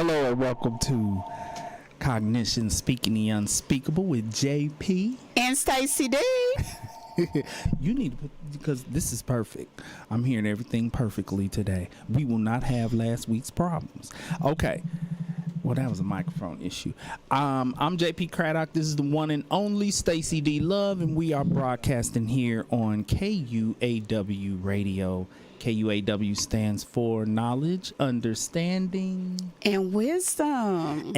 Hello and welcome to Cognitions, Speaking the Unspeakable with JP and Stacy D. You need to put, because this is perfect. I'm hearing everything perfectly today. We will not have last week's problems. Okay. Well, that was a microphone issue. I'm JP Craddock. This is the one and only Stacy D Love, and we are broadcasting here on KUAW Radio. KUAW stands for Knowledge, Understanding, and Wisdom.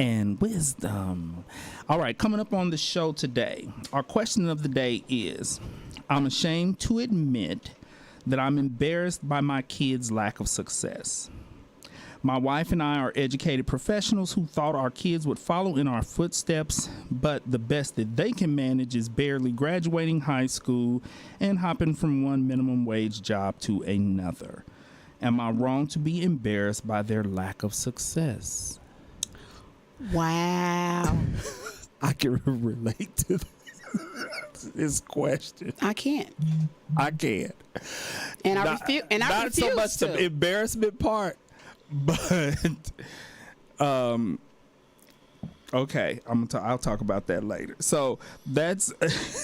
All right, coming up on the show today, our question of the day is, I'm ashamed to admit that I'm embarrassed by my kids' lack of success. My wife and I are educated professionals who thought our kids would follow in our footsteps, but the best that they can manage is barely graduating high school and hopping from one minimum wage job to another. Am I wrong to be embarrassed by their lack of success? Wow. I can relate to this question. I can't. And I refuse. And I not refuse so much to. The embarrassment part. But okay, I'll talk about that later. So that's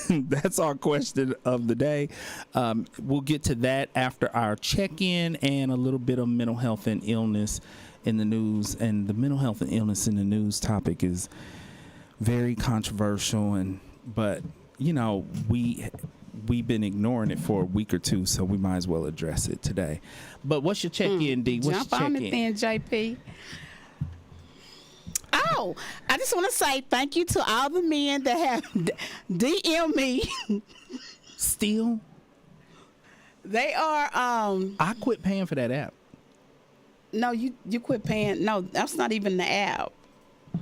that's our question of the day. We'll get to that after our check-in and a little bit of mental health and illness in the news. And the mental health and illness in the news topic is very controversial, but you know, we've been ignoring it for a week or two, so we might as well address it today. But what's your check-in, D? What's Jump your on check-in? it then, JP. Oh, I just want to say thank you to all the men that have DM me. Still? They are I quit paying for that app. No, you quit paying. No, that's not even the app.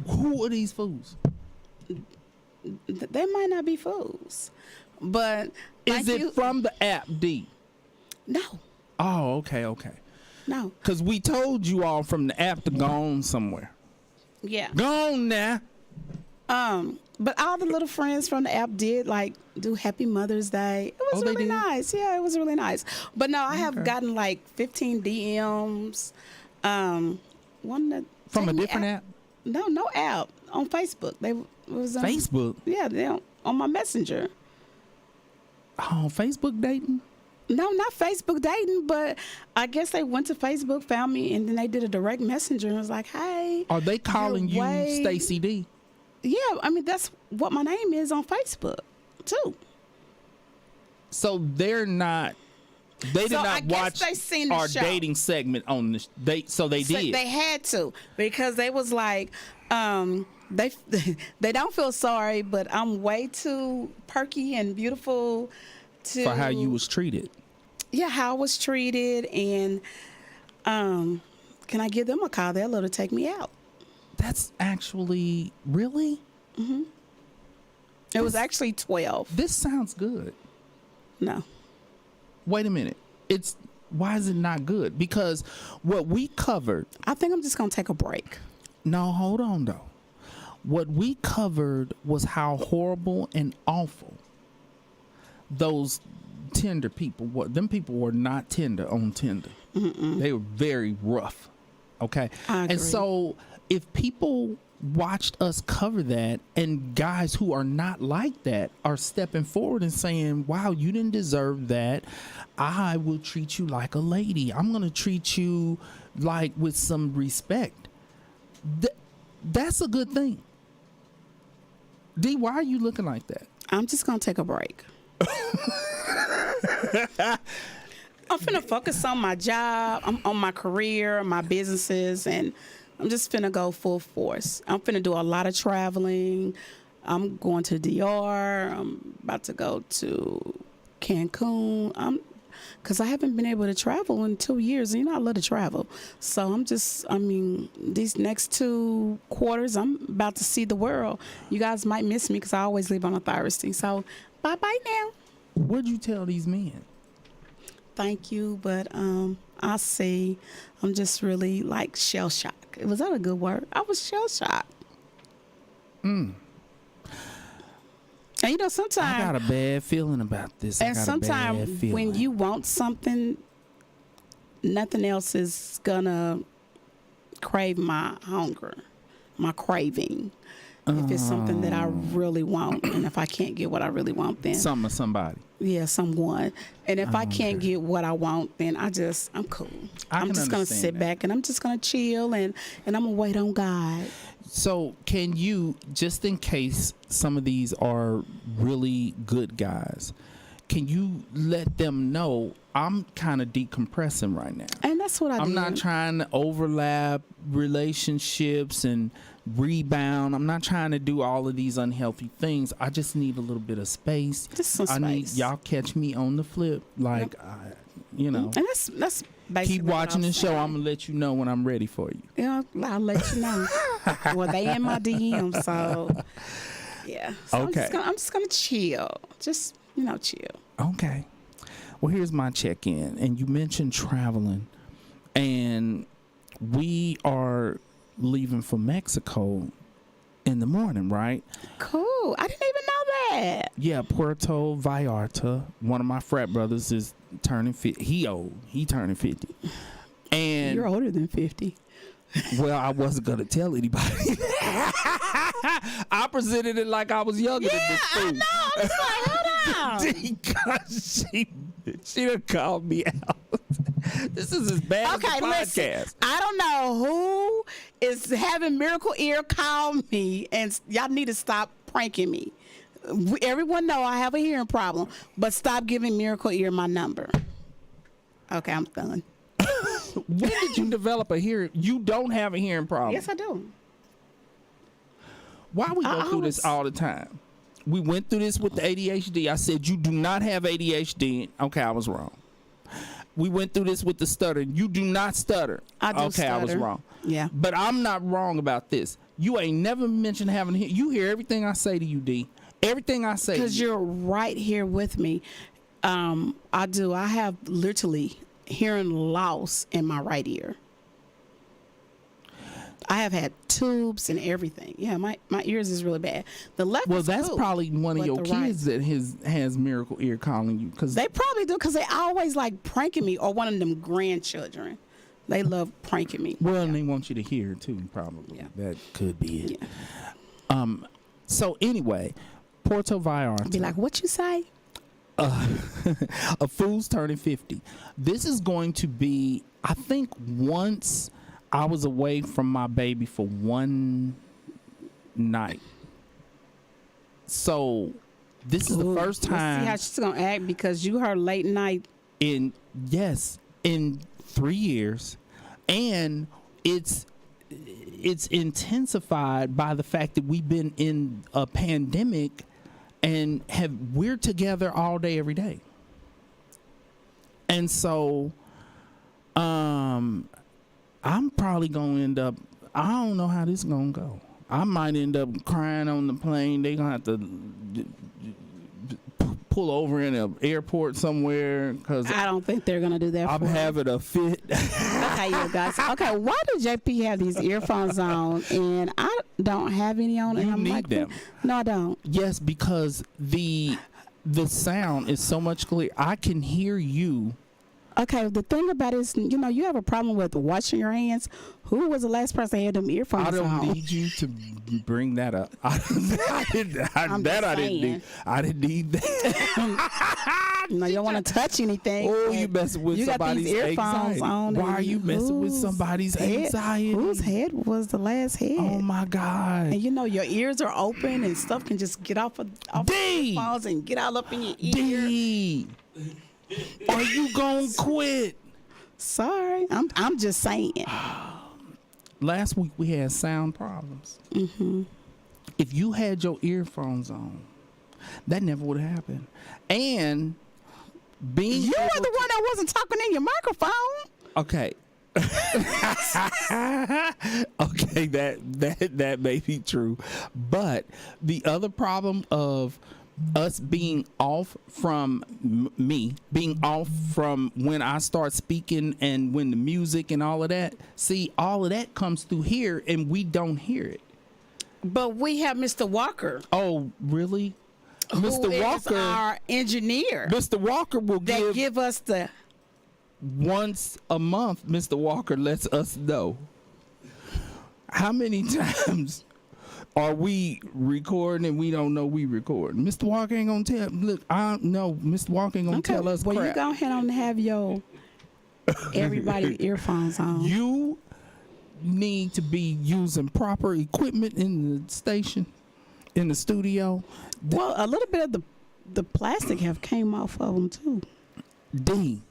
Who are these fools? They might not be fools. But is it from the app, D? No. Oh, okay. No. Because we told you all from the app to go on somewhere. Yeah. Go on now. But all the little friends from the app did do Happy Mother's Day. It was really nice. Yeah, it was really nice. But no, I have gotten 15 DMs. One that from a different app? No app on Facebook. Facebook. Yeah, they on my Messenger. Oh, Facebook dating? No, not Facebook dating, but I guess they went to Facebook, found me, and then they did a direct messenger and was like, hey. Are they calling you Stacy D? Yeah, I mean, that's what my name is on Facebook, too. So they did not watch our dating segment on the so they did. They had to, because they was like, they don't feel sorry, but I'm way too perky and beautiful for how you was treated. Yeah, how I was treated, and can I give them a call? They'll love to take me out. That's actually really. Mm-hmm. It was actually 12. This sounds good. No. Wait a minute. Why is it not good? Because what we covered. I think I'm just gonna take a break. No, hold on though. What we covered was how horrible and awful those Tinder people were. Them people were not tender on Tinder. Mm-mm. They were very rough. Okay. I agree. And so if people watched us cover that, and guys who are not like that are stepping forward and saying, wow, you didn't deserve that. I will treat you like a lady. I'm going to treat you with some respect. That's a good thing. D, why are you looking like that? I'm just going to take a break. I'm finna focus on my job, on my career, my businesses, and I'm just finna go full force. I'm finna do a lot of traveling. I'm going to DR. I'm about to go to Cancun. Because I haven't been able to travel in 2 years, and I love to travel. So these next 2 quarters, I'm about to see the world. You guys might miss me because I always leave on a Thursday. So bye-bye now. What'd you tell these men? Thank you, but I see. I'm just really shell-shocked. Was that a good word? I was shell-shocked. And sometimes I got a bad feeling about this. And sometimes when you want something, nothing else is gonna crave my hunger, my craving. If it's something that I really want, and if I can't get what I really want, then Something or somebody. yeah, someone. And if I can't get what I want, then I'm cool. I'm just gonna sit that. back and I'm just gonna chill and I'm gonna wait on God. So can you, just in case some of these are really good guys, can you let them know I'm kind of decompressing right now? And that's what I'm do. not trying to overlap relationships and rebound. I'm not trying to do all of these unhealthy things. I just need a little bit of space. Just some I need space. y'all catch me on the flip, like you know. And that's basically Keep what watching I'm the show. saying. I'm gonna let you know when I'm ready for you. Yeah, I'll let you know. Well, they in my DM, so yeah. So Okay. I'm just gonna chill. Just chill. Okay. Well, here's my check-in. And you mentioned traveling, and we are leaving for Mexico in the morning, right? Cool. I didn't even know that. Yeah, Puerto Vallarta. One of my frat brothers is turning 50. He old. He turning 50. And You're older than 50. well, I wasn't gonna tell anybody. I presented it like I was younger than this fool. I know. I was like, hold on. Because she done called me out. This is as bad as the podcast. Listen, I don't know who is having Miracle Ear call me, and y'all need to stop pranking me. Everyone know I have a hearing problem, but stop giving Miracle Ear my number. Okay, I'm done. When did you develop a hearing? You don't have a hearing problem. Yes, I do. Why we go through this all the time? We went through this with the ADHD. I said, you do not have ADHD. Okay, I was wrong. We went through this with the stuttering. You do not stutter. I do okay, I was stutter. wrong. Yeah. But I'm not wrong about this. You ain't never mentioned having a hearing. You hear everything I say to you, D. Everything I say to you. Because you're right here with me. I do. I have literally hearing loss in my right ear. I have had tubes and everything. Yeah, my ears is really bad. The left well, is that's cool, probably one of but your the kids that has Miracle Ear calling you. Cause They probably do because they always like pranking me, or one of them grandchildren. They love pranking me. well, and they want you to hear too, probably. Yeah. That could be it. Yeah. So anyway, Puerto Vallarta. Be like, what you say? A fool's turning 50. This is going to be, I think, once I was away from my baby for one night. So this is the first Let's see time how she's gonna act because you her late night. in 3 years, and it's intensified by the fact that we've been in a pandemic and we're together all day every day. And so I'm probably gonna end up, I don't know how this is gonna go. I might end up crying on the plane. They gonna have to pull over in an airport somewhere because I don't think they're gonna do that. I'm for having a fit. Okay, you guys. Okay, why does JP have these earphones on and I don't have any on? You and I'm need like, them. No, I don't. Yes, because the sound is so much clear. I can hear you. Okay, the thing about it is, you have a problem with washing your hands. Who was the last person that had them earphones I don't on? need you to bring that up. I didn't need that. You don't want to touch anything. Oh, but you messing with you got somebody's these earphones anxiety. on. Why are and you messing with somebody's anxiety? Whose head was the last head? Oh my God. And your ears are open and stuff can just get off the earphones and get all up in your ear. D, are you gonna quit? Sorry, I'm just saying. Last week we had sound problems. Mm-hmm. If you had your earphones on, that never would have happened. And being You were the one that wasn't talking in your microphone. okay. Okay, that may be true, but the other problem of us being off from me being off from when I start speaking and when the music and all of that, see, all of that comes through here and we don't hear it. But we have Mr. Walker. Oh, really? Who Mr. is Walker, our engineer. Mr. Walker will That give us the once a month. Mr. Walker lets us know. How many times are we recording and we don't know we recording? Mr. Walker ain't gonna tell. Look, I know Mr. Walker ain't gonna tell us Well, crap. you go ahead and have your everybody earphones on. You need to be using proper equipment in the station, in the studio. Well, a little bit of the plastic have came off of them too. D.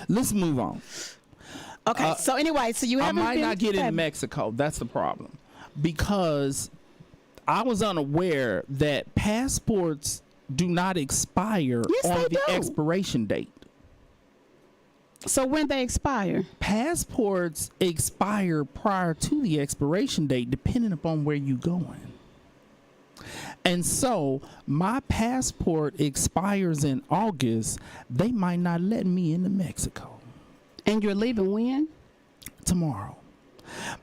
Let's move on. Okay, so anyway, so you I haven't might been not get to in Mexico. That's the problem. Because I was unaware that passports do not expire Yes, on they the do. expiration date. So when they expire? Passports expire prior to the expiration date, depending upon where you're going. And so my passport expires in August. They might not let me into Mexico And you're leaving when? tomorrow.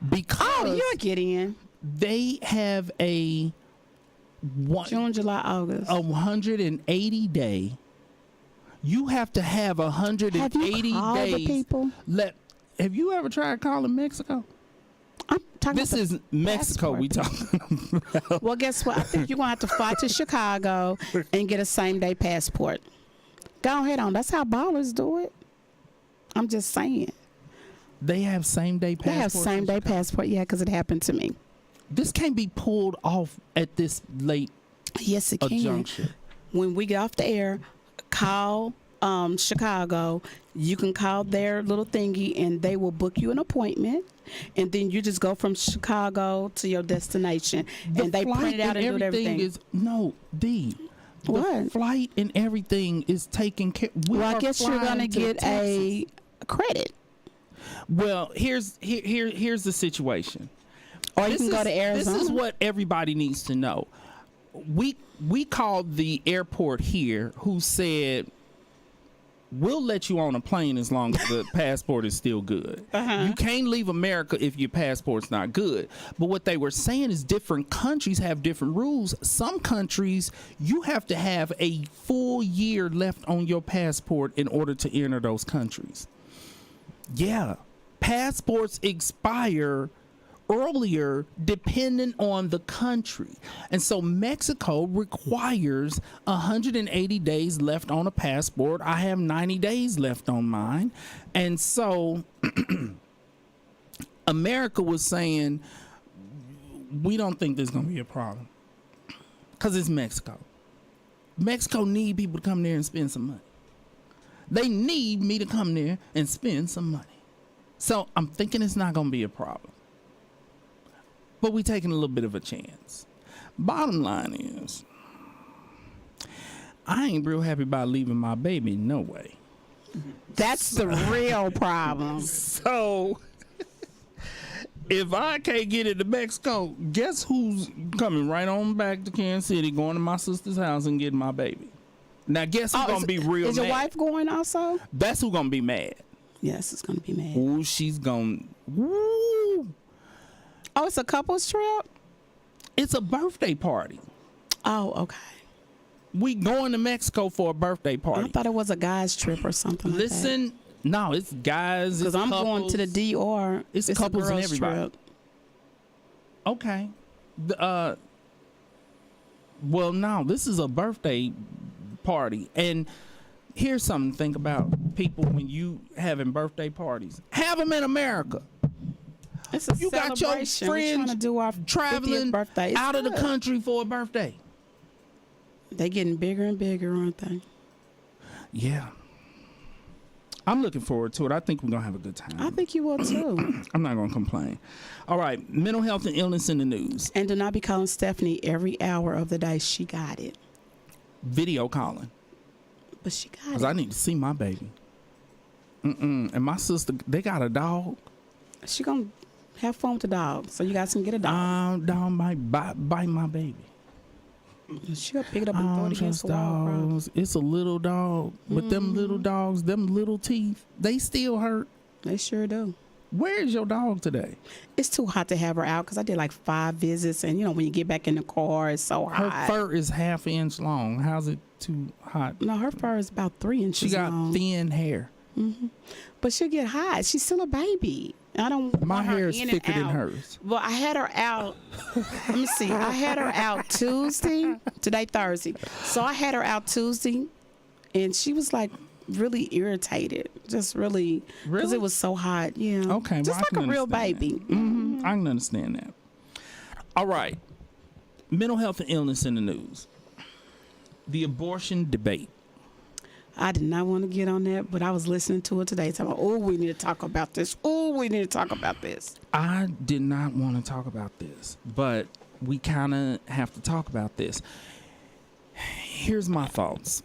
Because You'll get in. they have a June, July, August. 180 day. You have to have 180 Have you called days. the people? Have you ever tried calling Mexico? I'm talking This about is Mexico we talking about. Well, guess what? I think you're going to have to fly to Chicago and get a same-day passport. Go ahead on. That's how ballers do it. I'm just saying. They have same day They have passports. same-day passport. Yeah, because it happened to me. This can't be pulled off at this late Yes, it a can. juncture. When we get off the air, call Chicago. You can call their little thingy, and they will book you an appointment. And then you just go from Chicago to your destination, and they print it out and do everything. The What? flight and everything is taken care. Well, I guess you're gonna get a credit, Well, here's the situation. or you can go to Arizona. This is what everybody needs to know. We called the airport here, who said, we'll let you on a plane as long as the passport is still good. You can't leave America if your passport's not good. But what they were saying is different countries have different rules. Some countries, you have to have a full year left on your passport in order to enter those countries. Yeah, passports expire earlier depending on the country. And so Mexico requires 180 days left on a passport. I have 90 days left on mine. And so America was saying, we don't think there's going to be a problem because it's Mexico. Mexico need people to come there and spend some money. They need me to come there and spend some money. So I'm thinking it's not going to be a problem. But we taking a little bit of a chance. Bottom line is, I ain't real happy about leaving my baby. No way. That's the real problem. So, if I can't get into Mexico, guess who's coming right on back to Kansas City, going to my sister's house and getting my baby? Now, guess who's gonna be real Is mad? your wife going also? That's who's gonna be mad. Yes, it's gonna be mad. Ooh, she's gonna. Woo. Oh, it's a couple's trip? It's a birthday party. Oh, okay. We going to Mexico for a birthday party. I thought it was a guy's trip or something. Listen, no, it's guys. Because I'm going to the DR. It's a couples and girls' everybody. trip. Okay. Well, no, this is a birthday party. And here's something to think about, people, when you having birthday parties. Have them in America. It's a You got your celebration. We're trying friends to do our traveling 50th birthday. It's out of the good. country for a birthday. They getting bigger and bigger, aren't they? Yeah. I'm looking forward to it. I think we're going to have a good time. I think you will too. I'm not going to complain. All right. Mental health and illness in the news. And do not be calling Stephanie every hour of the day. She got it. Video calling. But she got Because it. I need to see my baby. And my sister, they got a dog. She going to have fun with the dog. So you guys can get a dog. Dog might bite my baby. She'll pick it up I and throw don't it against trust the wall. Probably. dogs. It's a little dog. But them little dogs, them little teeth, they still hurt. They sure do. Where is your dog today? It's too hot to have her out because I did like 5 visits. And, when you get back in the car, it's so Her hot. fur is half inch long. How's it too hot? No, her fur is about 3 inches She got long. thin hair. But she'll get hot. She's still a baby. I don't. My want her hair is in thicker and than out. hers. Well, I had her out. Let me see. I had her out Tuesday. Today Thursday. So I had her out Tuesday, and she was like really irritated. Just really, because it was so hot. Yeah. Okay. Just well, I like can a real understand baby. that. I can understand that. All right. Mental health and illness in the news. The abortion debate. I did not want to get on that, but I was listening to it today. Talking about, oh, we need to talk about this. Oh, we need to talk about this. I did not want to talk about this, but we kind of have to talk about this. Here's my thoughts.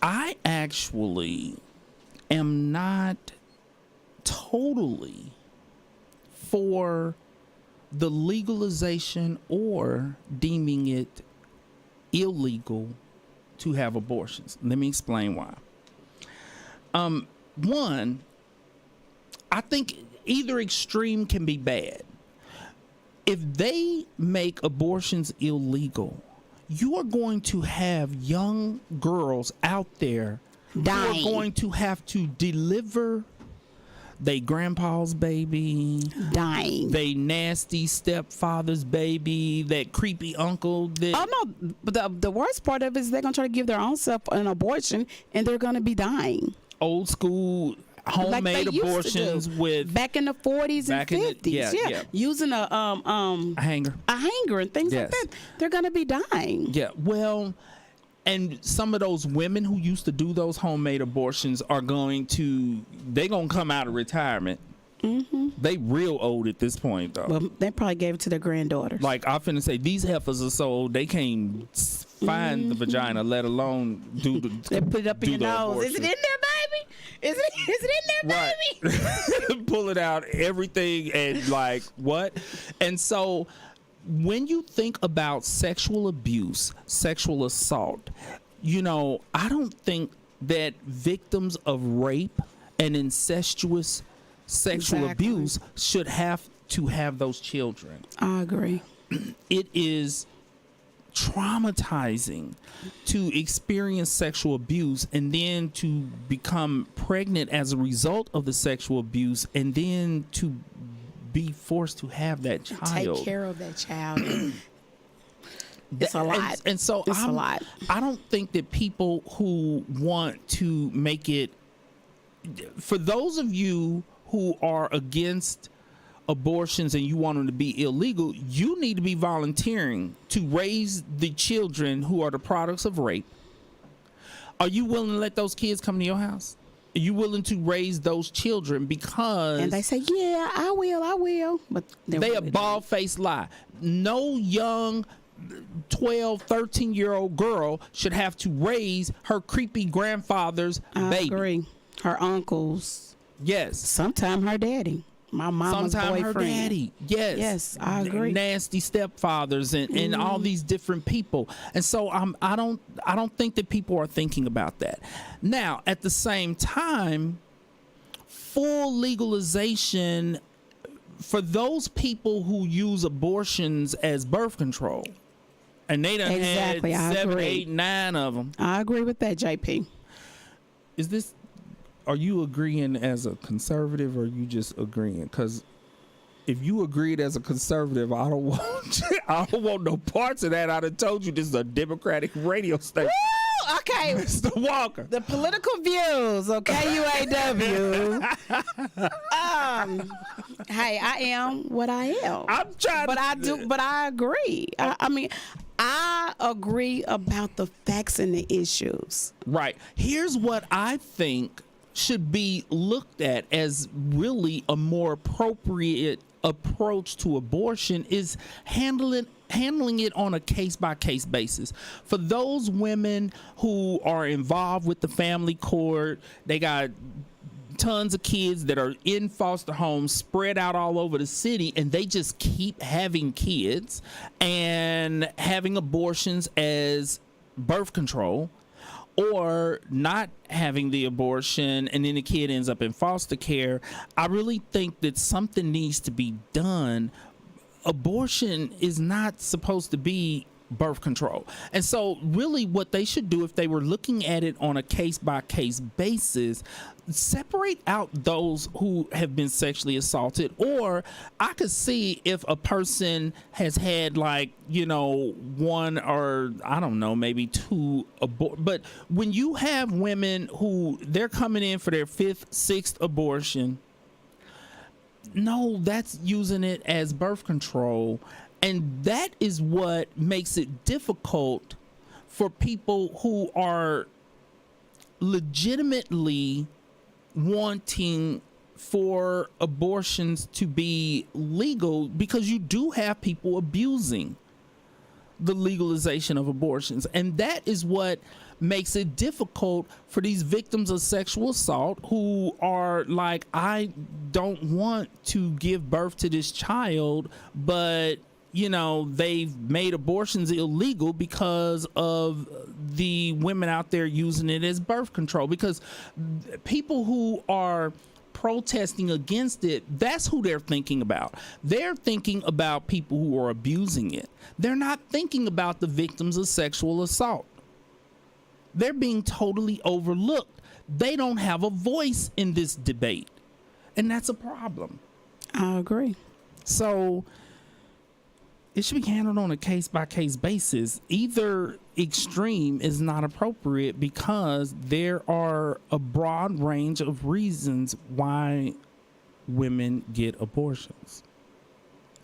I actually am not totally for the legalization or deeming it illegal to have abortions. Let me explain why. One, I think either extreme can be bad. If they make abortions illegal, you are going to have young girls out there Dying. who are going to have to deliver they grandpa's baby, Dying. they nasty stepfather's baby, that creepy uncle that Oh no! But the worst part of it is they're gonna try to give their own self an abortion, and they're gonna be dying. old school homemade Like they used to abortions do. with Back in the 40s and Back in the- 50s, yeah. using a hanger. a hanger and things Yes. like that. They're gonna be dying. Yeah, well, and some of those women who used to do those homemade abortions are going to come out of retirement. They real old at this point though. Well, they probably gave it to their granddaughters. Like I finna say, these heifers are so old they can't find the vagina, let alone do the. They put it up in do your the nose. Is it abortion. in there, baby? Is it in there, baby? Right. Pull it out, everything, and like what? And so when you think about sexual abuse, sexual assault, I don't think that victims of rape and incestuous sexual Exactly. abuse should have to have those children. I agree. It is traumatizing to experience sexual abuse and then to become pregnant as a result of the sexual abuse and then to be forced to have that child. Take care of that child. It's a lot. And so It's a lot. I don't think that people who want to make it, for those of you who are against abortions and you want them to be illegal, you need to be volunteering to raise the children who are the products of rape. Are you willing to let those kids come to your house? Are you willing to raise those children? Because And they say, yeah, I will. But they a bald-faced lie. No young 12, 13-year-old girl should have to raise her creepy grandfather's I baby. agree. Her uncles. Yes. Sometime her daddy. My mama's Sometime boyfriend. her daddy. Yes. Yes, I agree. Nasty stepfathers and all these different people. And so I don't think that people are thinking about that. Now, at the same time, full legalization for those people who use abortions as birth control. And they done Exactly, I had 7, agree. 8, 9 of them. I agree with that, JP. Are you agreeing as a conservative or are you just agreeing? Because if you agreed as a conservative, I don't want no parts of that. I'd have told you this is a Democratic radio station. Woo! Okay. Mr. Walker. The political views of KUAW. Hey, I am what I am. I'm trying But I agree. I mean, I agree about the facts and the issues. Right. Here's what I think should be looked at as really a more appropriate approach to abortion is handling it on a case-by-case basis. For those women who are involved with the family court, they got tons of kids that are in foster homes spread out all over the city, and they just keep having kids and having abortions as birth control, or not having the abortion and then the kid ends up in foster care. I really think that something needs to be done. Abortion is not supposed to be birth control. And so really what they should do, if they were looking at it on a case-by-case basis, separate out those who have been sexually assaulted. Or I could see if a person has had, like, you know, one or I don't know, maybe two but when you have women who they're coming in for their 5th, 6th abortion, no, that's using it as birth control. And that is what makes it difficult for people who are legitimately wanting for abortions to be legal, because you do have people abusing the legalization of abortions. And that is what makes it difficult for these victims of sexual assault who are like, I don't want to give birth to this child, but you know, they've made abortions illegal because of the women out there using it as birth control. Because people who are protesting against it, that's who they're thinking about. They're thinking about people who are abusing it. They're not thinking about the victims of sexual assault. They're being totally overlooked. They don't have a voice in this debate. And that's a problem. I agree. So it should be handled on a case-by-case basis. Either extreme is not appropriate, because there are a broad range of reasons why women get abortions.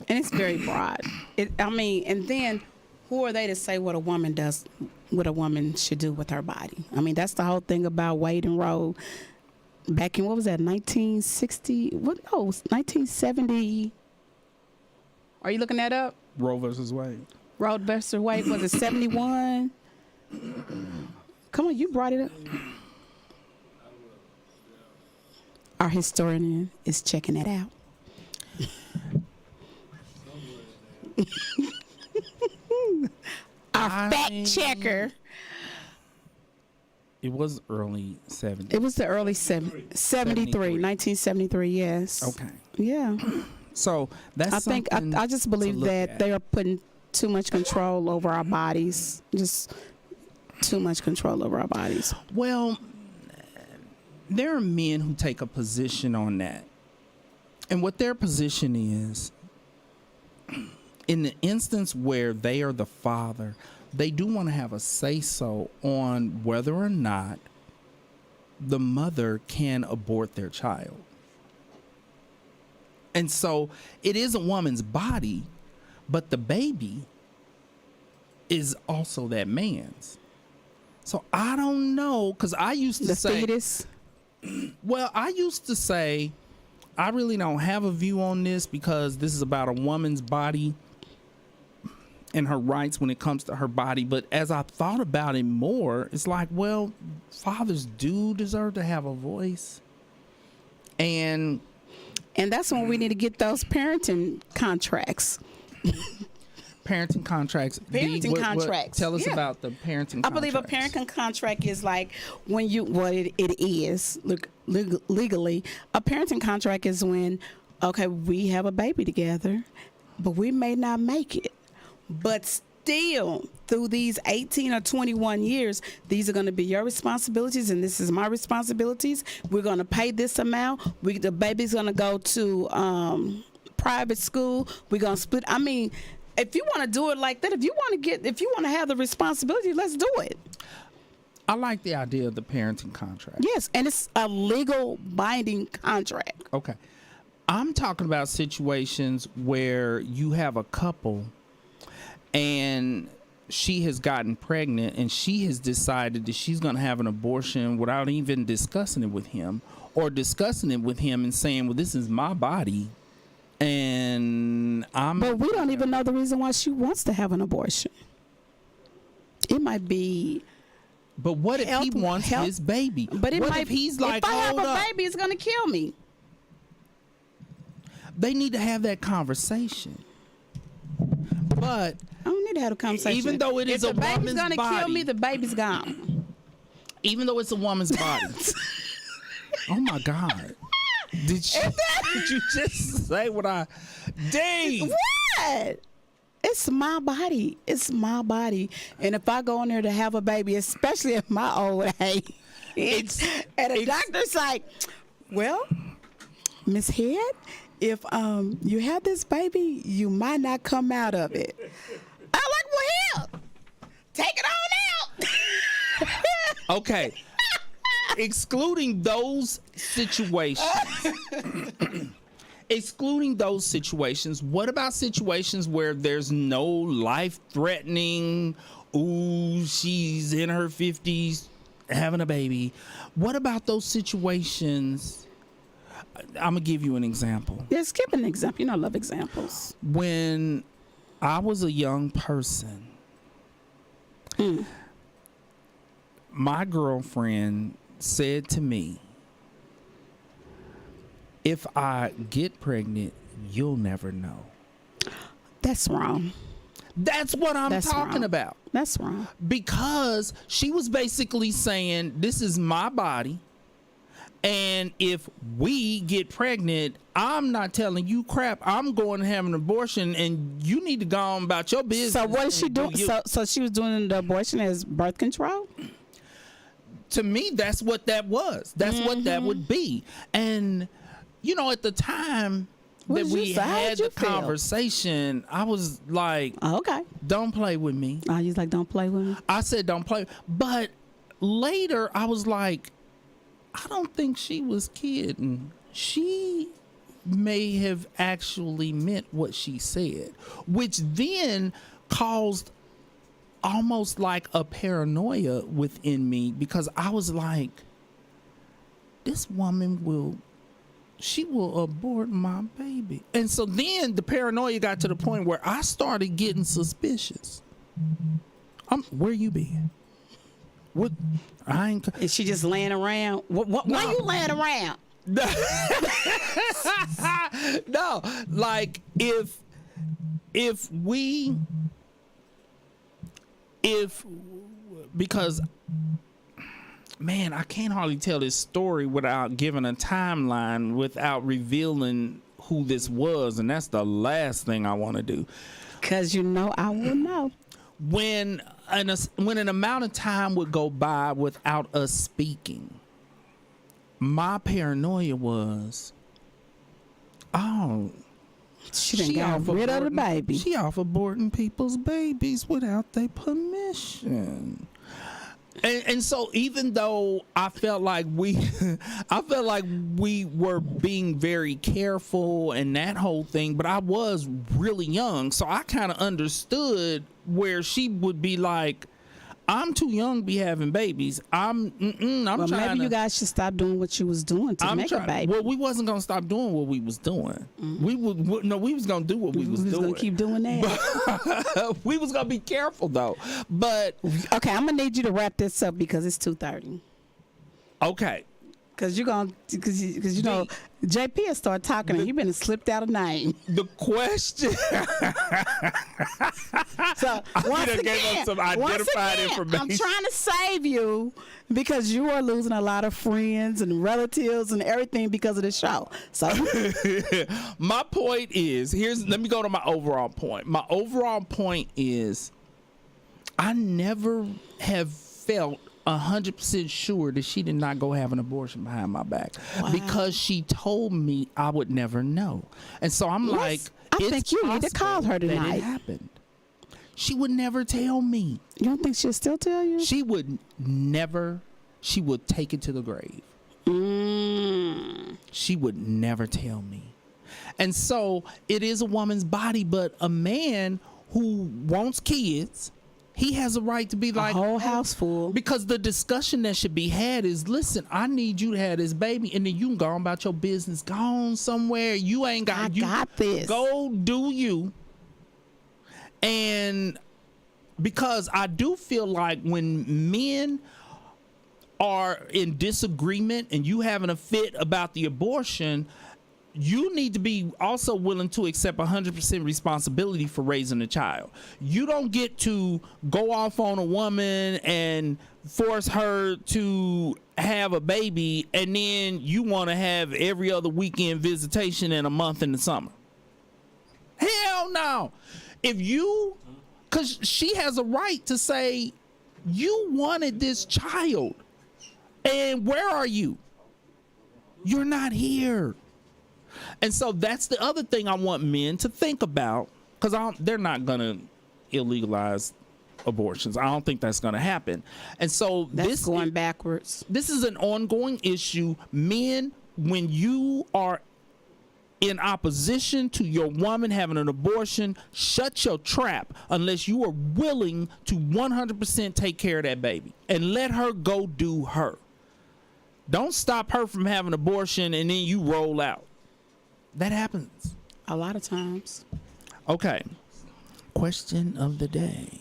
And it's very broad. And then who are they to say what a woman does, what a woman should do with her body? I mean, that's the whole thing about Wade and Roe. Back in, what was that, 1960? What? No, 1970. Are you looking that up? Roe versus Wade. Roe versus Wade, was it 71? Come on, you brought it up. Our historian is checking it out. Our fact checker. It was early 70s. It was the early 73, 1973, yes. Okay. Yeah. So that's I just believe that at. they are putting too much control over our bodies. Just too much control over our bodies. Well, there are men who take a position on that. And what their position is, in the instance where they are the father, they do want to have a say-so on whether or not the mother can abort their child. And so it is a woman's body, but the baby is also that man's. So I don't know, because I used to say... The fetus? Well, I used to say, I really don't have a view on this, because this is about a woman's body and her rights when it comes to her body. But as I thought about it more, it's like, well, fathers do deserve to have a voice. And that's when we need to get those parenting contracts. Parenting contracts. Parenting contracts. Tell us Yeah. about the parenting contracts. I believe a parenting contract is like when you, it is, look, legally, a parenting contract is when, okay, we have a baby together, but we may not make it. But still, through these 18 or 21 years, these are going to be your responsibilities, and this is my responsibilities. We're going to pay this amount. The baby's going to go to private school. We're going to split. I mean, if you want to do it like that, if you want to have the responsibility, let's do it. I like the idea of the parenting contract. Yes, and it's a legal binding contract. Okay. I'm talking about situations where you have a couple and she has gotten pregnant and she has decided that she's going to have an abortion without even discussing it with him, or discussing it with him and saying, well, this is my body. And But we don't even know the reason why she wants to have an abortion. It might be. But what if he wants his baby? But what if he's like, if I have hold a up, baby, it's gonna kill me. They need to have that conversation. But I don't need to have a conversation. even though it is a woman's body, if the baby's gonna kill me, the baby's gone. Even though it's a woman's body. Oh my God. Did you just say what I... Dang! What? it's my body. It's my body. And if I go in there to have a baby, especially at my old age, and the doctor's like, well, Miss Head, if you have this baby, you might not come out of it. I'm like, well, hell, take it on out. Okay. Excluding those situations. What about situations where there's no life-threatening, ooh, she's in her 50s having a baby? What about those situations? I'm going to give you an example. Yes, give an example. You know, I love examples. When I was a young person, my girlfriend said to me, if I get pregnant, you'll never know. That's wrong. That's what I'm talking about. That's wrong. Because she was basically saying, this is my body, and if we get pregnant, I'm not telling you crap. I'm going to have an abortion, and you need to go on about your business. So what is she doing? So she was doing the abortion as birth control? To me, that's what that was. That's what that would be. And, you know, at the time that we had the conversation, I was like, oh, okay, don't play with me. Oh, you was like, don't play with me? I said, don't play. But later, I was like, I don't think she was kidding. She may have actually meant what she said, which then caused almost like a paranoia within me, because I was like, this woman will abort my baby. And so then the paranoia got to the point where I started getting suspicious. Where you been? What? I ain't. Is she just laying around? Why you laying around? No, like if because, man, I can't hardly tell this story without giving a timeline, without revealing who this was, and that's the last thing I want to do. Because you know I will know. When an amount of time would go by without us speaking, my paranoia was, oh, she got rid of the baby. She off aborting people's babies without their permission. And so even though I felt like we were being very careful and that whole thing, but I was really young, so I kind of understood where she would be like, I'm too young to be having babies. I'm well, trying maybe you guys should stop doing what you was doing to make a baby. Well, we wasn't gonna stop doing what we was doing. We was gonna do what we was doing. We was gonna keep doing that. We was gonna be careful though. But okay, I'm gonna need you to wrap this up because it's 2:30. Okay. Because you know JP has started talking and you've been slipped out of name. The question. So once again, information. I'm trying to save you because you are losing a lot of friends and relatives and everything because of the show. So my point is, let me go to my overall point. My overall point is, I never have felt 100% sure that she did not go have an abortion behind my back. Wow. Because she told me I would never know. And so I'm like, I think you need to call her tonight. That it happened. She would never tell me. You don't think she'll still tell you? She would never. She would take it to the grave. She would never tell me. And so it is a woman's body, but a man who wants kids, he has a right to be like, a whole house full. Because the discussion that should be had is, listen, I need you to have this baby, and then you can go on about your business. Go on somewhere. You ain't got. I got this. Go do you. And because I do feel like when men are in disagreement and you having a fit about the abortion, you need to be also willing to accept 100% responsibility for raising a child. You don't get to go off on a woman and force her to have a baby and then you want to have every other weekend visitation and a month in the summer. Hell no. if you, because she has a right to say, you wanted this child, and where are you? You're not here. And so that's the other thing I want men to think about, because they're not going to illegalize abortions. I don't think that's going to happen. And so That's going backwards. This is an ongoing issue. Men, when you are in opposition to your woman having an abortion, shut your trap unless you are willing to 100% take care of that baby and let her go do her. Don't stop her from having an abortion and then you roll out. That happens a lot of times. Okay. Question of the day.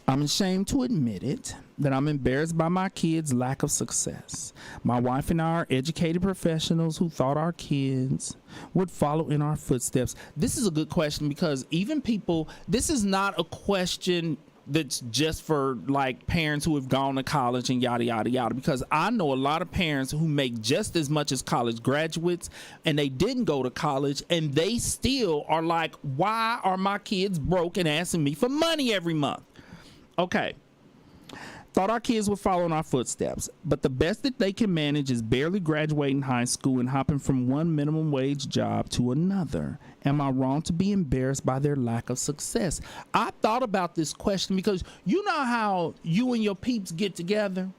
I'm ashamed to admit it, that I'm embarrassed by my kids' lack of success. My wife and I are educated professionals who thought our kids would follow in our footsteps. This is a good question, because even people, this is not a question that's just for like parents who have gone to college and yada yada yada, because I know a lot of parents who make just as much as college graduates and they didn't go to college and they still are like, why are my kids broke and asking me for money every month? Okay. Thought our kids would follow in our footsteps, but the best that they can manage is barely graduating high school and hopping from one minimum wage job to another. Am I wrong to be embarrassed by their lack of success? I thought about this question because you know how you and your peeps get together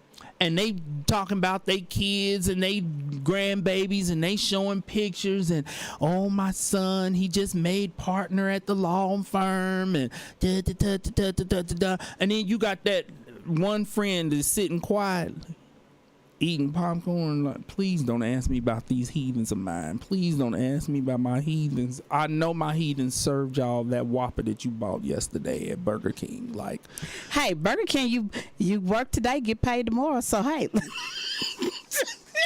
and they talking about their kids and they grandbabies and they showing pictures and, oh, my son, he just made partner at the law firm and da, da, da, da, da, da, da, da. And then you got that one friend is sitting quietly eating popcorn like, please don't ask me about these heathens of mine. Please don't ask me about my heathens. I know my heathens served y'all that Whopper that you bought yesterday at Burger King. Like, hey, Burger King, you work today, get paid tomorrow. So hey,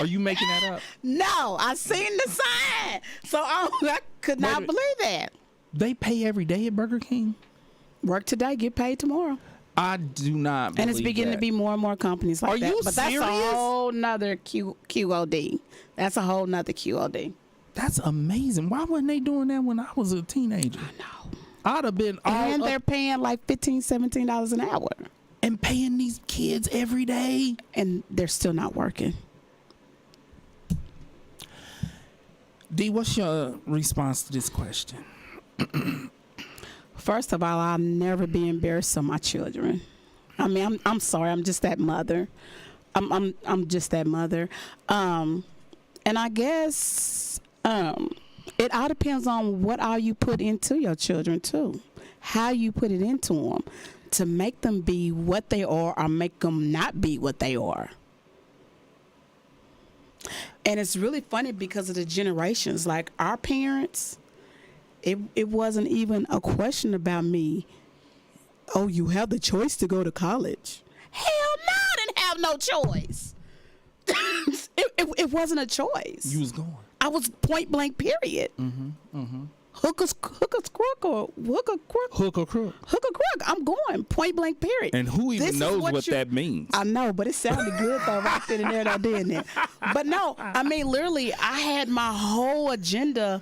are you making that up? No, I seen the sign. So I could not believe that. They pay every day at Burger King? Work today, get paid tomorrow. I do not believe and it's beginning to be more and more companies like that. Are you but serious? That's a whole nother QOD. That's a whole nother QOD. That's amazing. Why wasn't they doing that when I was a teenager? I know. I'd have been all and they're paying like $15, $17 an hour. And paying these kids every day. And they're still not working. D, what's your response to this question? First of all, I'll never be embarrassed of my children. I mean, I'm sorry. I'm just that mother. I'm just that mother. And I guess it all depends on what all you put into your children too, how you put it into them to make them be what they are or make them not be what they are. And it's really funny because of the generations. Like our parents. It wasn't even a question about me. Oh, you have the choice to go to college. Hell no, I didn't have no choice. It wasn't a choice. You was going. I was point blank, period. Hook or crook or hook or crook. Hook or crook. Hook or crook. I'm going point blank, period. And who even knows what that means? I know, but it sounded good though, right then and there, though, didn't it? But no, I mean, literally, I had my whole agenda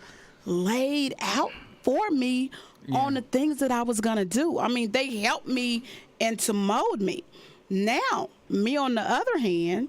laid out for me on the things that I was going to do. I mean, they helped me and to mold me. Now, me on the other hand,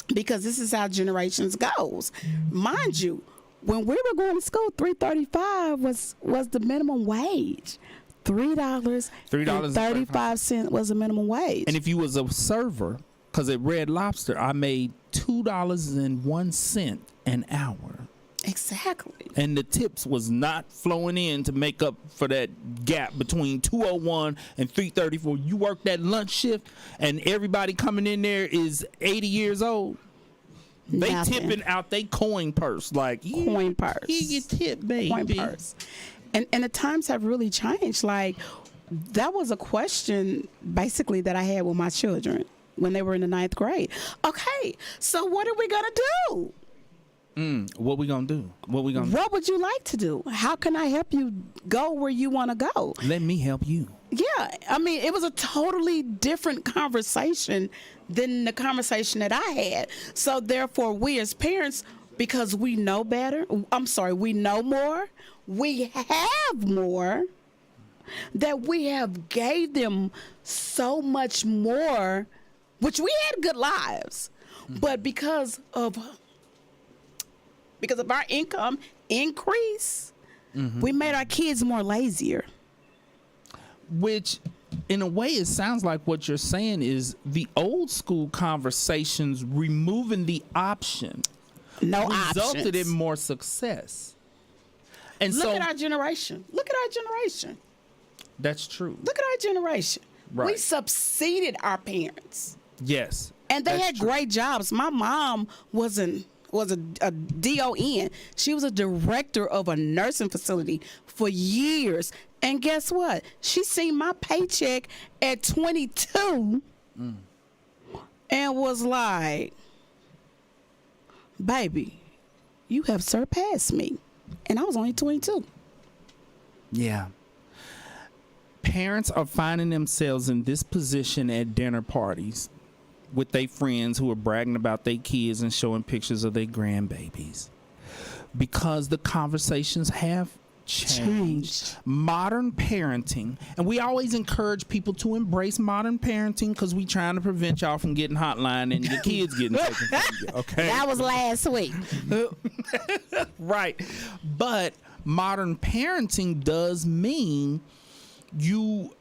because this is how generations goes. Mind you, when we were going to school, $3.35 was the minimum wage. $3.35 was the minimum wage. And if you was a server, because at Red Lobster, I made $2.01 an hour. Exactly. And the tips was not flowing in to make up for that gap between 201 and 334. You work that lunch shift and everybody coming in there is 80 years old. They Nothing. tipping out they coin purse. Like, coin purse. Here you tip, baby. Coin purse. And the times have really changed. Like, that was a question basically that I had with my children when they were in the 9th grade. Okay, so what are we going to do? What we gonna do? What would you like to do? How can I help you go where you want to go? Let me help you. Yeah, I mean, it was a totally different conversation than the conversation that I had. So therefore, we as parents, because we know better, we know more, we have more, that we have gave them so much more, which we had good lives, but because of our income increase, we made our kids more lazier. Which, in a way, it sounds like what you're saying is the old school conversations removing the option resulted in more success. And Look at our generation. That's true. Look at our generation. Right. We succeeded our parents. Yes. And they that's had true. great jobs. My mom was a DON. She was a director of a nursing facility for years. And guess what? She seen my paycheck at 22 and was like, baby, you have surpassed me. And I was only 22. Yeah. Parents are finding themselves in this position at dinner parties with their friends who are bragging about their kids and showing pictures of their grandbabies because the conversations have changed. Modern parenting, and we always encourage people to embrace modern parenting because we trying to prevent y'all from getting hotline and your kids getting taken from you. Okay, That was last week. right. But modern parenting does mean you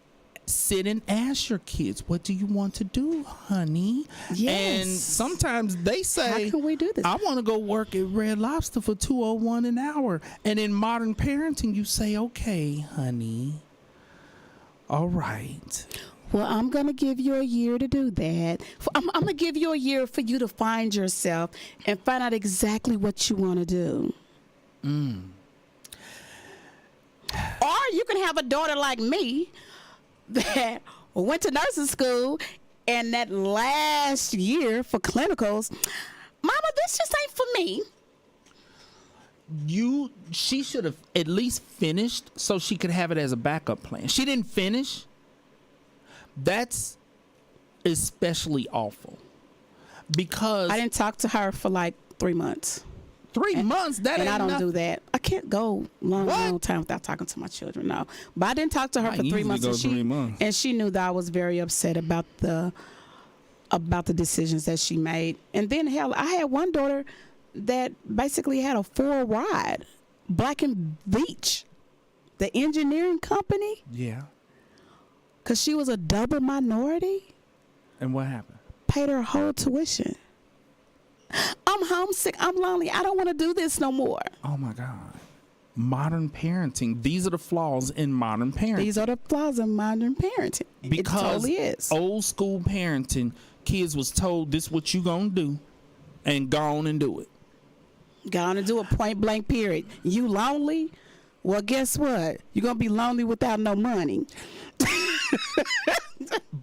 sit and ask your kids, what do you want to do, honey? Yes. And sometimes they say, How can we do this? I want to go work at Red Lobster for $2.01 an hour. And in modern parenting, you say, okay, honey. All right. Well, I'm going to give you a year to do that. I'm going to give you a year for you to find yourself and find out exactly what you want to do. Or you can have a daughter like me that went to nursing school and that last year for clinicals, Mama, this just ain't for me. She should have at least finished so she could have it as a backup plan. She didn't finish. That's especially awful because I didn't talk to her for like 3 months. 3 months. That And ain't I don't nothing. do that. I can't go long time without talking to my children. No, but I didn't talk to her I for 3 usually months, go 3 months. and she knew that I was very upset about the decisions that she made. And then hell, I had one daughter that basically had a full ride, Black and Beach, the engineering company, Yeah. because she was a double minority. And what happened? Paid her whole tuition. I'm homesick. I'm lonely. I don't want to do this no more. Oh my God. Modern parenting. These are the flaws in modern parenting. These are the flaws in modern parenting. Because it totally is. old school parenting, kids was told this what you gonna do and go on and do it. Gonna do a point blank period. You lonely? Well, guess what? You're gonna be lonely without no money.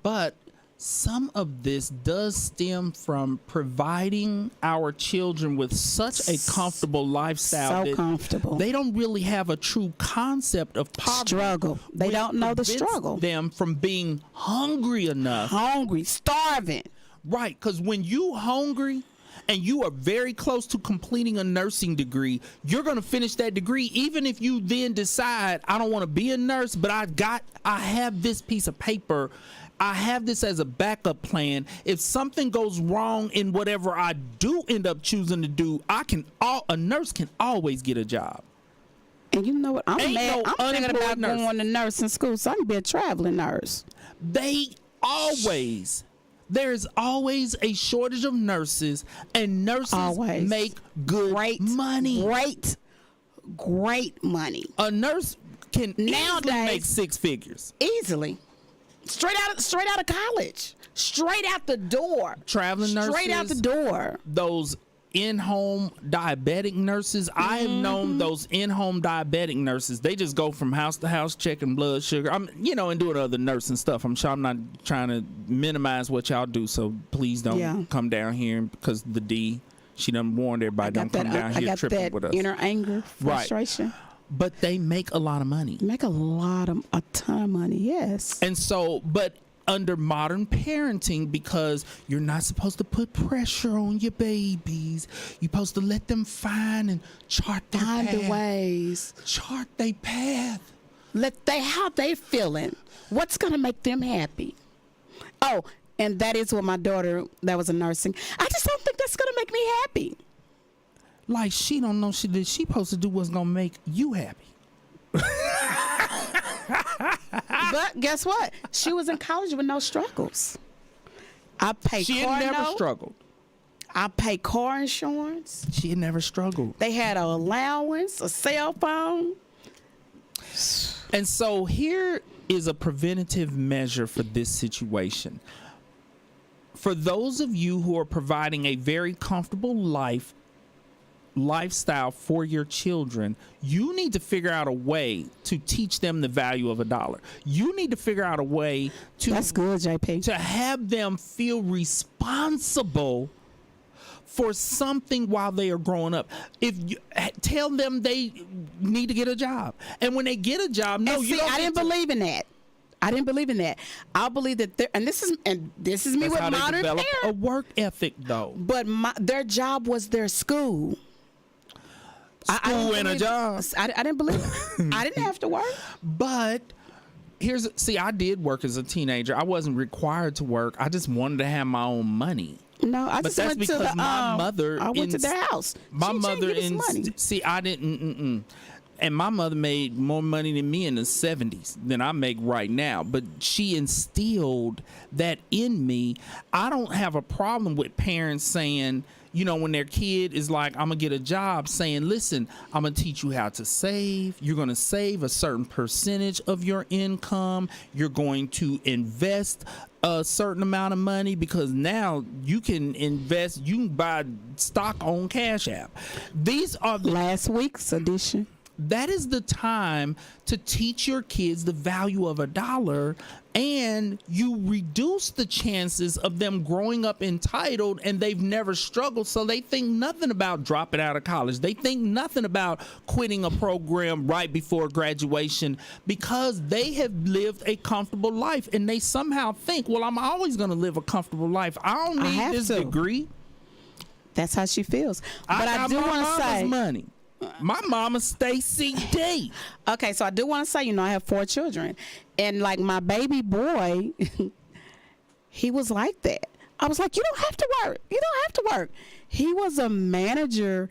But some of this does stem from providing our children with such a comfortable lifestyle. So that comfortable. They don't really have a true concept of poverty. Struggle. They which don't know the prevents struggle. them from being hungry enough. Hungry, starving. Right, because when you hungry and you are very close to completing a nursing degree, you're going to finish that degree even if you then decide, I don't want to be a nurse, but I have this piece of paper. I have this as a backup plan. If something goes wrong in whatever I do end up choosing to do, a nurse can always get a job. And you know what? I'm Ain't mad. no I'm thinking about unemployed nurse. going to nursing school, so I can be a traveling nurse. There's always a shortage of nurses, and nurses Always. make great money. Great money. A nurse can Nowadays- easily make 6 figures. Easily. Straight out of college. Straight out the door. Traveling nurses. Straight out the door. Those in-home diabetic nurses. I have known those in-home diabetic nurses. They just go from house to house checking blood sugar. And doing other nursing stuff. I'm sure I'm not trying to minimize what y'all do. So please don't come down here because the D, she done warned everybody, don't come down here tripping with us. Inner anger, frustration. Right. But they make a lot of money. Make a ton of money, yes. And so, but under modern parenting, because you're not supposed to put pressure on your babies. You're supposed to let them find and chart their Find path. the ways. Chart their path. How they feeling. What's going to make them happy? Oh, and that is what my daughter, that was a nursing. I just don't think that's going to make me happy. Like, she don't know she supposed to do what's going to make you happy. But guess what? She was in college with no struggles. I pay She car had never note. struggled. I pay car insurance. She had never struggled. They had an allowance, a cell phone. And so here is a preventative measure for this situation. For those of you who are providing a very comfortable lifestyle for your children, you need to figure out a way to teach them the value of $1. You need to figure out a way to That's good, JP. to have them feel responsible for something while they are growing up. If you tell them they need to get a job, and when they get a job, no, And you see, don't. I didn't believe in that. I didn't believe in that. I believe that and this is me That's with how they modern develop a parents. work ethic, though. But their job was their school. I School didn't and a believe- job. I didn't believe it. I didn't have to work. But I did work as a teenager. I wasn't required to work. I just wanted to have my own money. No, I But just that's went to because the, my mother I went to in- their house. My She mother give us money. I didn't. And my mother made more money than me in the 70s than I make right now. But she instilled that in me. I don't have a problem with parents saying, when their kid is like, I'm going to get a job, saying, listen, I'm going to teach you how to save. You're going to save a certain percentage of your income. You're going to invest a certain amount of money, because now you can invest, you can buy stock on Cash App. These are Last week's edition. that is the time to teach your kids the value of $1, and you reduce the chances of them growing up entitled and they've never struggled, so they think nothing about dropping out of college. They think nothing about quitting a program right before graduation, because they have lived a comfortable life, and they somehow think, well, I'm always going to live a comfortable life. I don't I need have this to. degree. That's how she feels. But I got do my want to mama's say, money. My mama Stacy D. okay, so I do want to say, I have 4 children, and like my baby boy, he was like that. I was like, you don't have to work. You don't have to work. He was a manager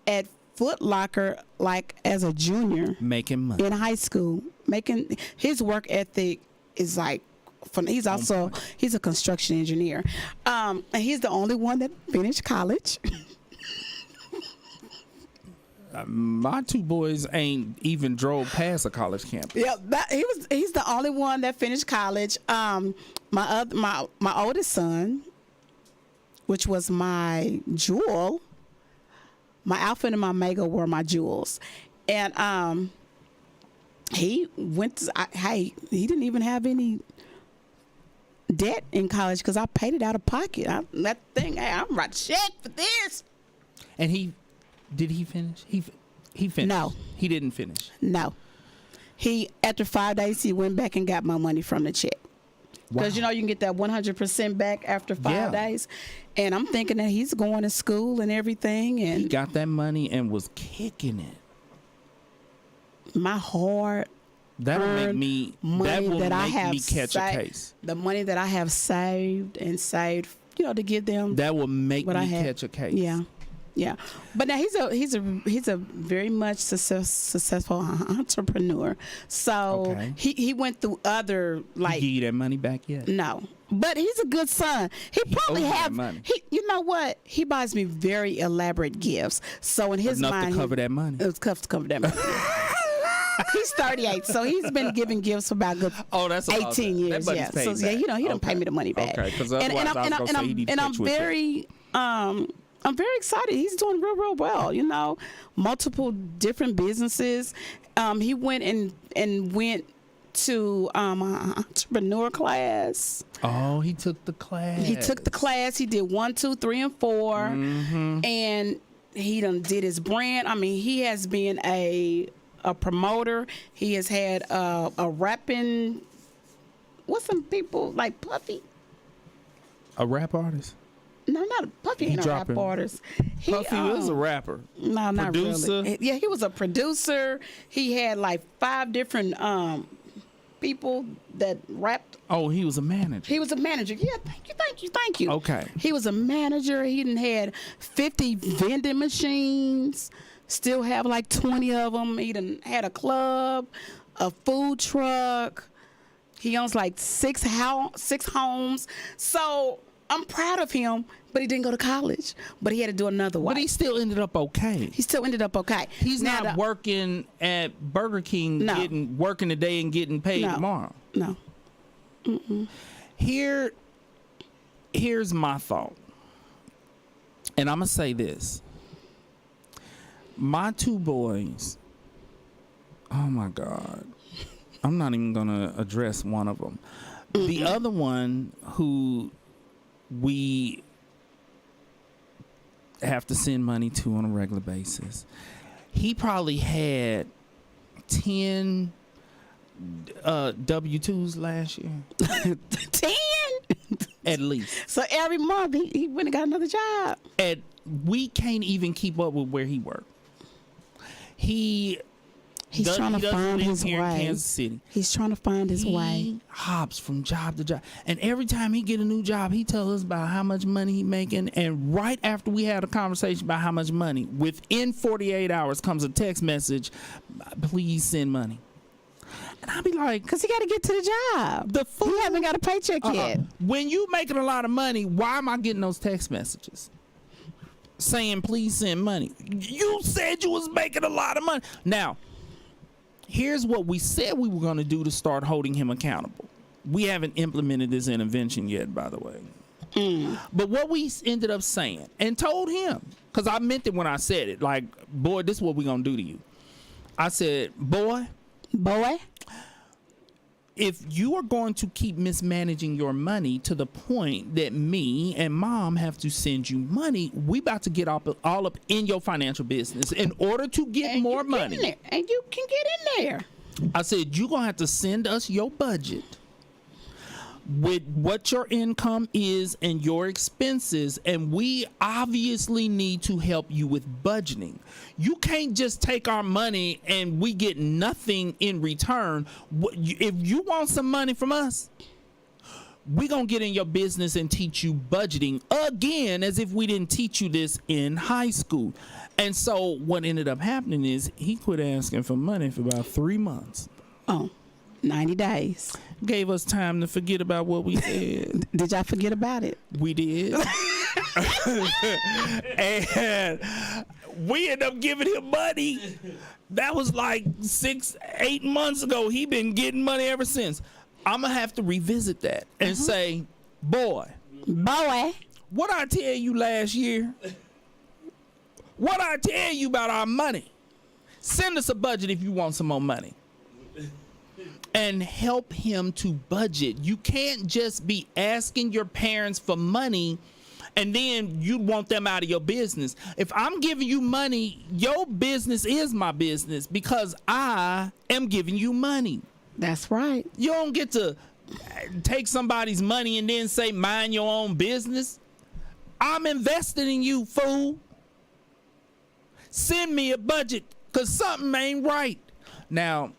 at Foot Locker, like as a junior Making money. in high school. Making his work ethic is like. He's also he's a construction engineer, and he's the only one that finished college. My 2 boys ain't even drove past a college campus. Yeah, he's the only one that finished college. My oldest son, which was my jewel, my Alpha and my Omega were my jewels, and he went. He didn't even have any debt in college because I paid it out of pocket. I'm writing a check for this. And did he finish? He finished. No. He didn't finish. No, he after 5 days he went back and got my money from the check. Because you can get that 100% back after 5 days, and I'm thinking that he's going to school and everything, and He got that money and was kicking it. my hard That'll make earned me. money That will that I make have me catch a case. the money that I have saved, to give them. That will make what me I had. catch a case. Yeah. But now he's a very much successful entrepreneur. So Okay. he went through other He give you that money back yet? No, but he's a good son. He probably owes you that have money. You know what? He buys me very elaborate gifts. So in his Enough mind, to cover that money. It was enough to cover that money. He's 38, so he's been giving gifts for about good That's about 18 that. years. That Yeah, money's so paid he back. don't pay me the money back. Okay, because otherwise I was going to say he need to catch you with that. I'm very excited. He's doing real well. Multiple different businesses. He went and went to an entrepreneur class. Oh, he took the class. He took the class. He did 1, 2, 3, and 4, and he done did his brand. I mean, he has been a promoter. He has had a rapping what's some people like Puffy? A rap artist? No, not Puffy. Ain't a rap artist. Puffy was a rapper. No, not Producer? really. Yeah, he was a producer. He had like 5 different people that rapped. Oh, he was a manager. He was a manager. Yeah, thank you. Okay. He was a manager. He done had 50 vending machines. Still have like 20 of them. He done had a club, a food truck. He owns like 6 homes. So I'm proud of him, but he didn't go to college. But he had to do another way. But he still ended up okay. He still ended up okay. He's not working at Burger King, working today and getting paid tomorrow. No. Mm-mm. Here's my thought. And I'm going to say this. My 2 boys, oh my God. I'm not even going to address one of them. Mm-mm. The other one who we have to send money to on a regular basis, he probably had 10 W-2s last year. 10? At least. So every month he went and got another job. We can't even keep up with where he worked. He's trying to find his way. In Kansas City. He's trying to find his way. He hops from job to job. And every time he get a new job, he tells us about how much money he making. And right after we had a conversation about how much money, within 48 hours comes a text message, please send money. And I'll be like, because he got to get to the job. He haven't got a paycheck yet. When you making a lot of money, why am I getting those text messages saying please send money? You said you was making a lot of money. Now, here's what we said we were going to do to start holding him accountable. We haven't implemented this intervention yet, by the way. But what we ended up saying and told him, because I meant it when I said it, like, boy, this is what we're going to do to you. I said, boy, if you are going to keep mismanaging your money to the point that me and mom have to send you money, we about to get all up in your financial business in order to get more money. And you can get in there. I said, you're going to have to send us your budget with what your income is and your expenses, and we obviously need to help you with budgeting. You can't just take our money and we get nothing in return. If you want some money from us, we're going to get in your business and teach you budgeting again, as if we didn't teach you this in high school. And so what ended up happening is he quit asking for money for about 3 months. 90 days. Gave us time to forget about what we said. Did y'all forget about it? We did. And we ended up giving him money. That was like 6-8 months ago. He been getting money ever since. I'm going to have to revisit that and say, boy, what I tell you last year? What I tell you about our money? Send us a budget if you want some more money. And help him to budget. You can't just be asking your parents for money and then you want them out of your business. If I'm giving you money, your business is my business because I am giving you money. That's right. You don't get to take somebody's money and then say, mind your own business. I'm invested in you, fool. Send me a budget because something ain't right. Now,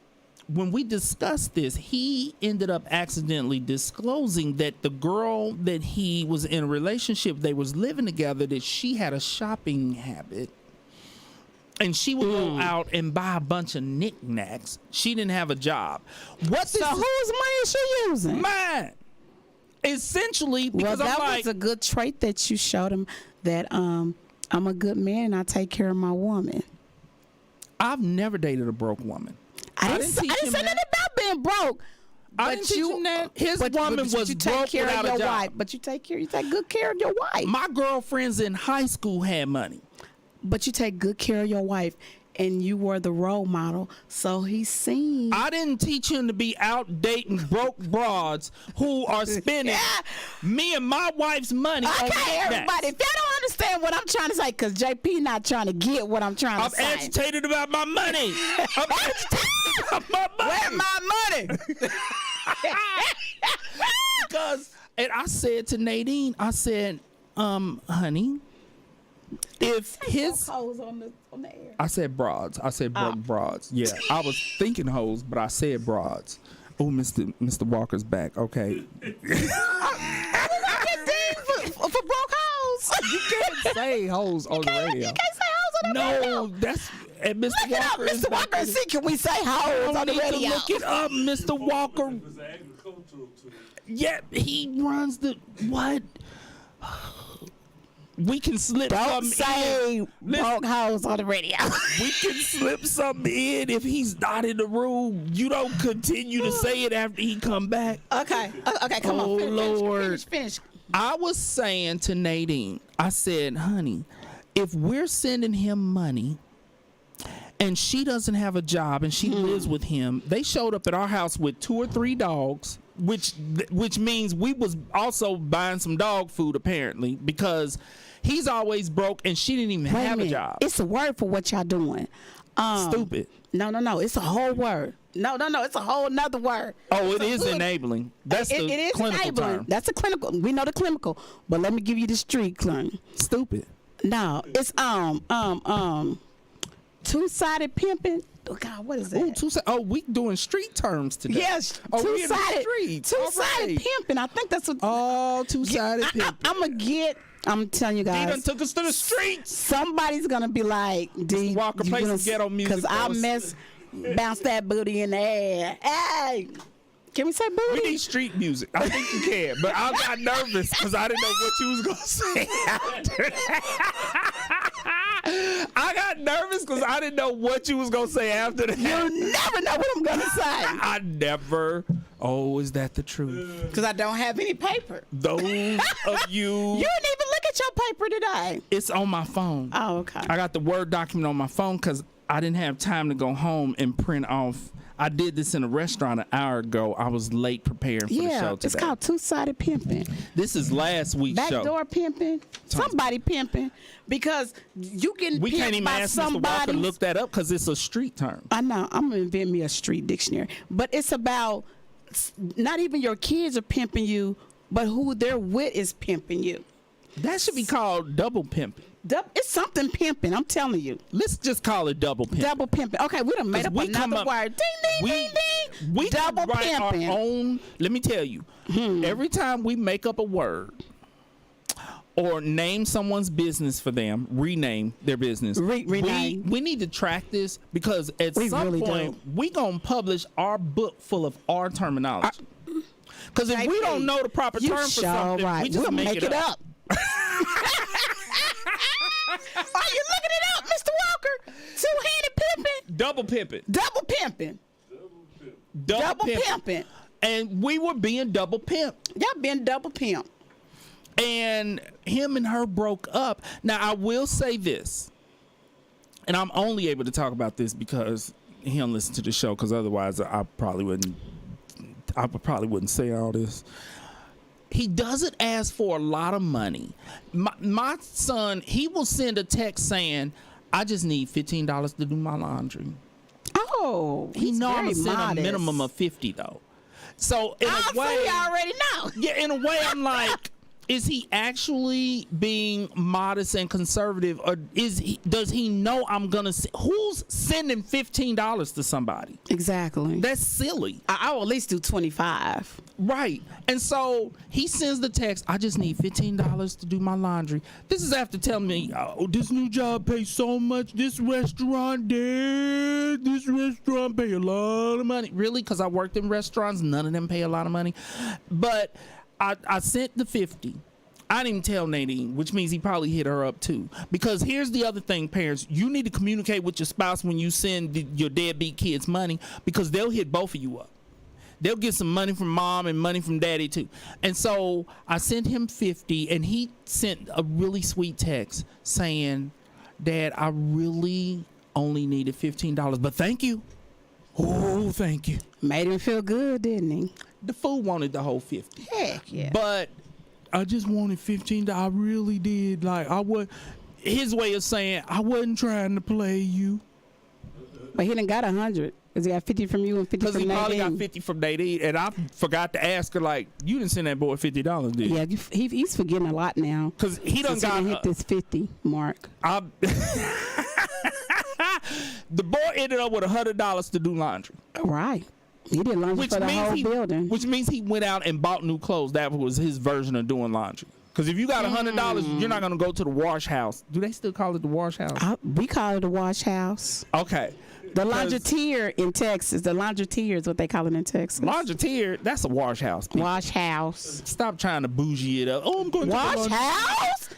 when we discussed this, he ended up accidentally disclosing that the girl that he was in a relationship, they was living together, that she had a shopping habit. And she would go out and buy a bunch of knickknacks. She didn't have a job. So whose money is she using? Mine. Essentially, because that was a good trait that you showed him, that I'm a good man and I take care of my woman. I've never dated a broke woman. I didn't say nothing about being broke. I didn't teach him that. His woman was broke without a job. But you take good care of your wife. My girlfriends in high school had money. But you take good care of your wife, and you were the role model, so he's seen. I didn't teach him to be out dating broke broads who are spending me and my wife's money. Okay, everybody, if y'all don't understand what I'm trying to say, because JP not trying to get what I'm trying to say. I'm agitated about my money. I'm agitated about my money. Where's my money? And I said to Nadine, I said, honey, if his hoes on the air. I said broads. I said broads. Yeah, I was thinking hoes, but I said broads. Oh, Mr. Walker's back. Okay. For broke hoes. You can't say hoes on the radio. You can't say hoes on the radio. No, that's and Mr. Look it up, Walker is Mr. back. Walker. See, can we say hoes on the Need to radio? look it up, Mr. Walker. Yeah, he runs the what? We can slip Don't something say in. broke hoes on the radio. We can slip something in if he's not in the room. You don't continue to say it after he come back. Okay, come Oh, on. Lord. Finish. I was saying to Nadine, I said, honey, if we're sending him money and she doesn't have a job and she lives with him, they showed up at our house with 2 or 3 dogs, which means we was also buying some dog food apparently because he's always broke and she didn't even have a job. It's a word for what y'all doing. Stupid. No. It's a whole word. No. It's a whole nother word. Oh, It's it a is good- enabling. That's it the is clinical enabling. term. That's a clinical. We know the clinical, but let me give you the street term. Stupid. No, it's two-sided pimping. Oh God, what is that? Ooh, we doing street terms today. Yes, Oh, we in the two-sided. streets. Two-sided All right. pimping. I think that's what. Oh, two-sided pimping. I'm telling you He guys. done took us to the streets. Somebody's gonna be like, D, Walker, play some ghetto music because for us. bounce that booty in the air. Hey, can we say We booty? need street music. I think you can, but I got nervous because I didn't know what you was gonna say after that. I got nervous because I didn't know what you was gonna say after that. You never know what I'm gonna say I never. Oh, is that the truth? because I don't have any paper. Those of you. You didn't even look at your paper today. It's on my phone. Oh, okay. I got the Word document on my phone because I didn't have time to go home and print off. I did this in a restaurant an hour ago. I was late preparing for the show today. It's called two-sided pimping. This is last week's show. Backdoor pimping. Somebody pimping because you can We pimp can't even by ask Mr. Walker somebody. to look that up because it's a street term. I know. I'm gonna invent me a street dictionary, but it's about not even your kids are pimping you, but who they're with is pimping you. That should be called double pimping. It's something pimping. I'm telling you. Let's just call it double pimping. Double pimping. Okay, we done made up another word. Ding, ding, ding, ding. We double can write pimping. our own. Let me tell you, every time we make up a word or name someone's business for them, rename their business. Rename. We need to track this because at some really point we gonna publish our book full of our terminology. Because if we don't know the proper You term for sure something, right. we just We'll make it up. Are you looking it up, Mr. Walker? Two-handed pimping. Double pimping. Double pimping. Double pimping. And we were being double pimped. Y'all been double pimp. And him and her broke up. Now, I will say this, and I'm only able to talk about this because he don't listen to the show, because otherwise I probably wouldn't say all this. He doesn't ask for a lot of money. My son, he will send a text saying, I just need $15 to do my laundry. Oh, He know I'm going to send a minimum of $50 though. So in a way, you already know. yeah, in a way, I'm like, is he actually being modest and conservative, or does he know I'm gonna? Who's sending $15 to somebody? Exactly. That's silly, I will at least do 25. right? And so he sends the text. I just need $15 to do my laundry. This is after telling me, oh, this new job pays so much. This restaurant pay a lot of money. Really? Because I worked in restaurants, none of them pay a lot of money. But I sent the 50. I didn't even tell Nadine, which means he probably hit her up too. Because here's the other thing, parents, you need to communicate with your spouse when you send your deadbeat kids money, because they'll hit both of you up. They'll get some money from mom and money from daddy too. And so I sent him 50, and he sent a really sweet text saying, Dad, I really only needed $15, but thank you. Oh, thank you. Made him feel good, didn't he? The fool wanted the whole 50. Heck yeah. But I just wanted $15. I really did. Like, his way of saying, I wasn't trying to play you. But he done got 100. Because he got 50 from you and 50 Because from he probably got Nadine. 50 from Nadine, and I forgot to ask her, like, you didn't send that boy $50, did you? Yeah, he's forgetting a lot now. Because he done Since he got done hit this 50 mark. the boy ended up with $100 to do laundry. Right. He did laundry for the whole building. Which means he went out and bought new clothes. That was his version of doing laundry. Because if you got $100, you're not going to go to the wash house. Do they still call it the wash house? We call it a wash house. Okay. The laundretier in Texas. The laundretier is what they call it in Texas. Laundretier, that's a wash house. People. Wash house. Stop trying to bougie it up. Oh, I'm going to Wash house?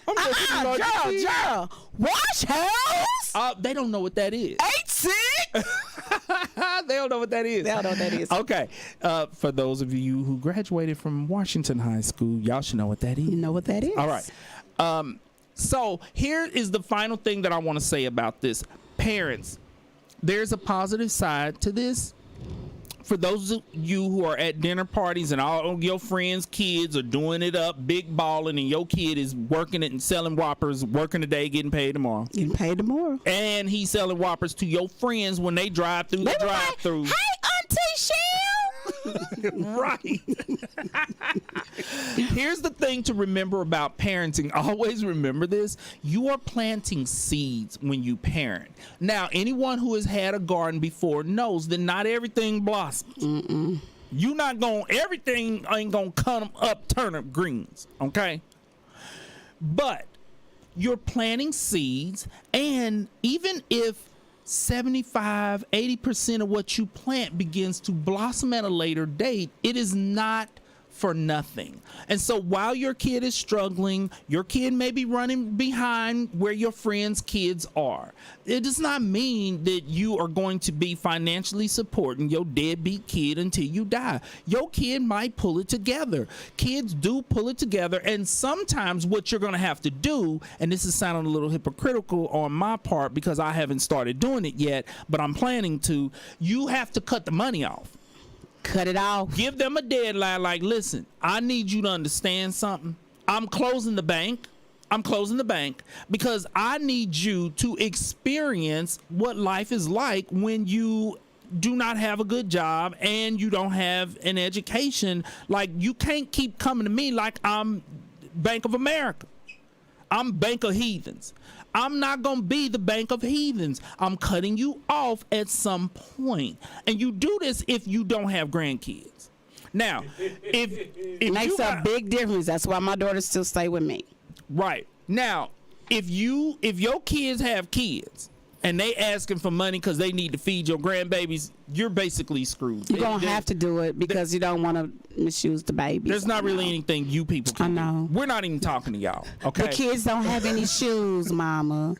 Gerald. Wash house? They don't know what that is. 8-6? They don't know what that is. They don't know what that is. Okay. For those of you who graduated from Washington High School, y'all should know what that is. You know what that is. All right. So here is the final thing that I want to say about this. Parents, there's a positive side to this. For those of you who are at dinner parties and all your friends' kids are doing it up, big balling, and your kid is working it and selling Whoppers, working today, getting paid tomorrow. Getting paid tomorrow. And he's selling Whoppers to your friends when they drive through the drive-through. Hey, Auntie Shell. Right. Here's the thing to remember about parenting. Always remember this. You are planting seeds when you parent. Now, anyone who has had a garden before knows that not everything blossoms. You not going, everything ain't going to come up turnip greens, okay? But you're planting seeds, and even if 75-80% of what you plant begins to blossom at a later date, it is not for nothing. And so while your kid is struggling, your kid may be running behind where your friends' kids are. It does not mean that you are going to be financially supporting your deadbeat kid until you die. Your kid might pull it together. Kids do pull it together, and sometimes what you're going to have to do, and this is sounding a little hypocritical on my part because I haven't started doing it yet, but I'm planning to, you have to cut the money off. Cut it off. Give them a deadline like, listen, I need you to understand something. I'm closing the bank. Because I need you to experience what life is like when you do not have a good job and you don't have an education. Like, you can't keep coming to me like I'm Bank of America. I'm Bank of Heathens. I'm not going to be the Bank of Heathens. I'm cutting you off at some point. And you do this if you don't have grandkids. Now, if it makes a big difference. That's why my daughters still stay with me. Right. Now, if your kids have kids and they asking for money because they need to feed your grandbabies, you're basically screwed. You're going to have to do it because you don't want to misuse the babies. There's not really anything you people can do. We're not even talking to y'all, okay? The kids don't have any shoes, mama.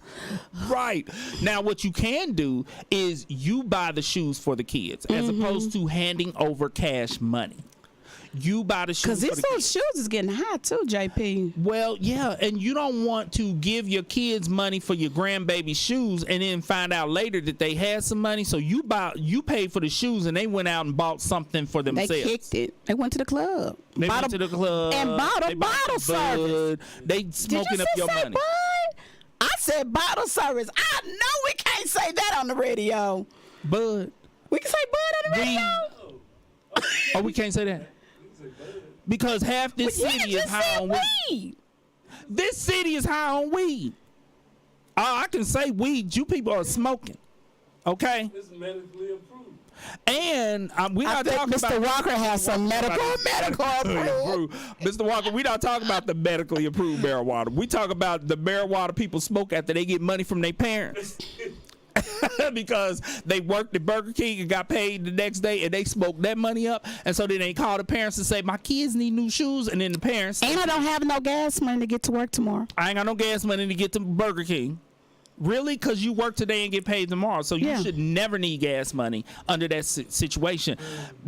Right. Now, what you can do is you buy the shoes for the kids as opposed to handing over cash money. You buy the shoes. Because these shoes is getting high too, JP. Well, yeah, and you don't want to give your kids money for your grandbaby shoes and then find out later that they had some money. So you paid for the shoes and they went out and bought something for themselves. They kicked it. They went to the club. They went to the club and bought a bottle service. They smoking up your money. Bud? I said bottle service. I know we can't say that on the radio. Bud. We can say bud on the radio. Oh, we can't say that. Because half this city is high on weed. This city is high on weed. I can say weed. You people are smoking. Okay? It's medically approved. And we're not talking about... Mr. Walker has some medical approved. Mr. Walker, we're not talking about the medically approved marijuana. We talk about the marijuana people smoke after they get money from their parents. Because they worked at Burger King and got paid the next day and they smoked that money up, and so then they call the parents and say, my kids need new shoes, and then the parents say, and I don't have no gas money to get to work tomorrow. I ain't got no gas money to get to Burger King. Really? Because you work today and get paid tomorrow, so you should never need gas money under that situation.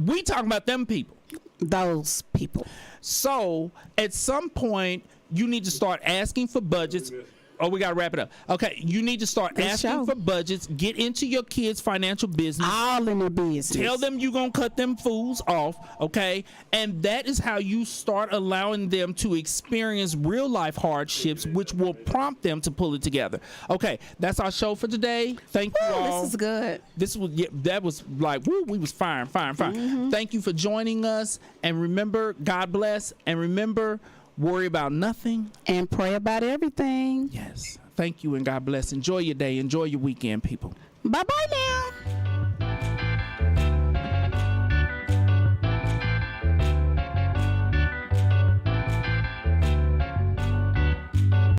We talking about them people. Those people. So at some point you need to start asking for budgets. Oh, we gotta wrap it up. Okay, you need to start asking for budgets. Get into your kids' financial business. All in their business. Tell them you're gonna cut them fools off, okay? And that is how you start allowing them to experience real life hardships, which will prompt them to pull it together. Okay, that's our show for today. Thank you all. This is good. This was that was like woo, we was firing. Thank you for joining us, and remember, God bless, and remember, worry about nothing and pray about everything. Yes. Thank you and God bless. Enjoy your day. Enjoy your weekend, people. Bye-bye now.